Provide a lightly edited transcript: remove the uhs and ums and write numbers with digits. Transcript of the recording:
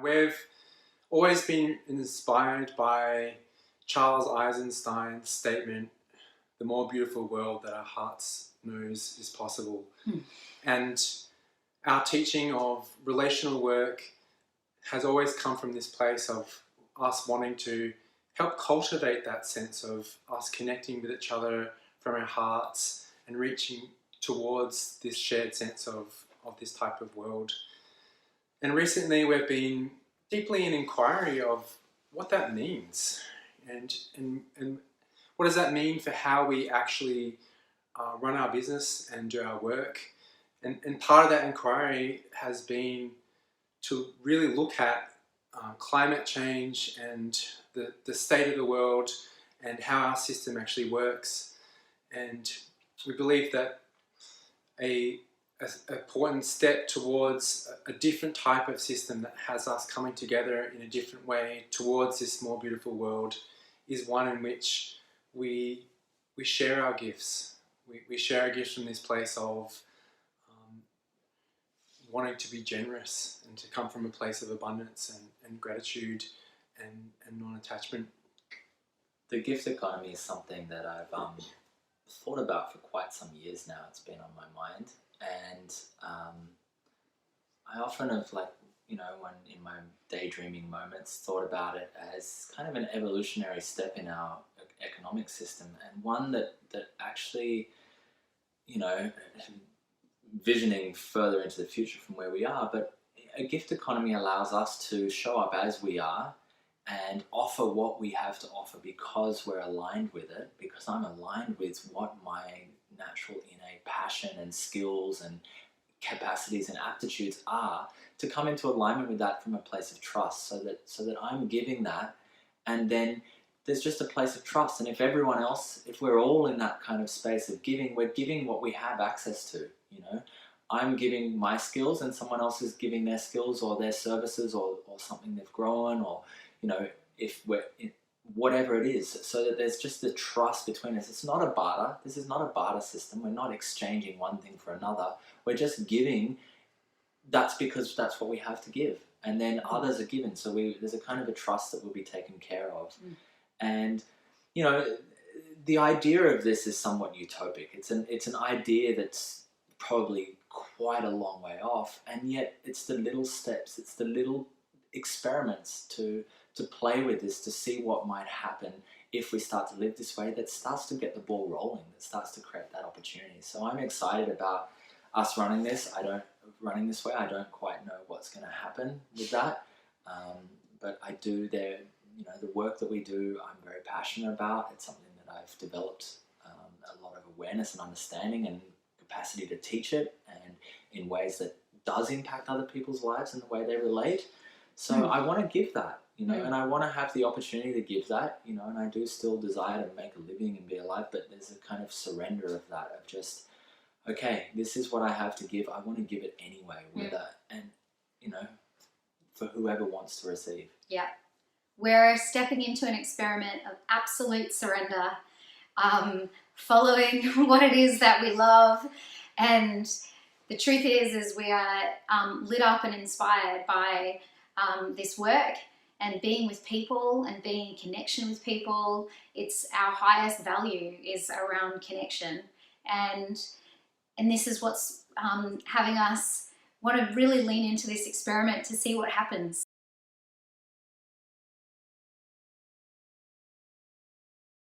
We've always been inspired by Charles Eisenstein's statement, the more beautiful world that our hearts knows is possible. And our teaching of relational work has always come from this place of us wanting to help cultivate that sense of us connecting with each other from our hearts and reaching towards this shared sense of this type of world. And recently we've been deeply in inquiry of what that means and what does that mean for how we actually run our business and do our work. And part of that inquiry has been to really look at climate change and the state of the world and how our system actually works. And we believe that an important step towards a different type of system that has us coming together in a different way towards this more beautiful world is one in which we share our gifts. We share our gifts from this place of wanting to be generous and to come from a place of abundance and gratitude and non-attachment. The gift economy is something that I've thought about for quite some years now. It's been on my mind, and I often have, when in my daydreaming moments, thought about it as kind of an evolutionary step in our economic system, and one that actually, visioning further into the future from where we are, but a gift economy allows us to show up as we are and offer what we have to offer because we're aligned with it, because I'm aligned with what my natural innate passion and skills and capacities and aptitudes are, to come into alignment with that from a place of trust, so that I'm giving that, and then there's just a place of trust. And if everyone else, if we're all in that kind of space of giving, we're giving what we have access to. I'm giving my skills and someone else is giving their skills or their services or something they've grown, or if we're whatever it is, so that there's just the trust between us. It's not a barter. This is not a barter system. We're not exchanging one thing for another. We're just giving. That's because that's what we have to give, and then others are given. So there's a kind of a trust that will be taken care of. And the idea of this is somewhat utopic. It's an idea that's probably quite a long way off, and yet it's the little steps, it's the little experiments to play with this, to see what might happen if we start to live this way, that starts to get the ball rolling, that starts to create that opportunity. So I'm excited about us running this. Running this way, I don't quite know what's going to happen with that, but I do the work that we do, I'm very passionate about. It's something that I've developed a lot of awareness and understanding and capacity to teach it, and in ways that does impact other people's lives and the way they relate. So I want to give that, and I want to have the opportunity to give that, and I do still desire to make a living and be alive, but there's a kind of surrender of that, of just, okay, this is what I have to give. I want to give it anyway, for whoever wants to receive. Yeah. We're stepping into an experiment of absolute surrender, following what it is that we love. And the truth is we are lit up and inspired by this work and being with people and being in connection with people. It's our highest value is around connection. And this is what's having us want to really lean into this experiment to see what happens.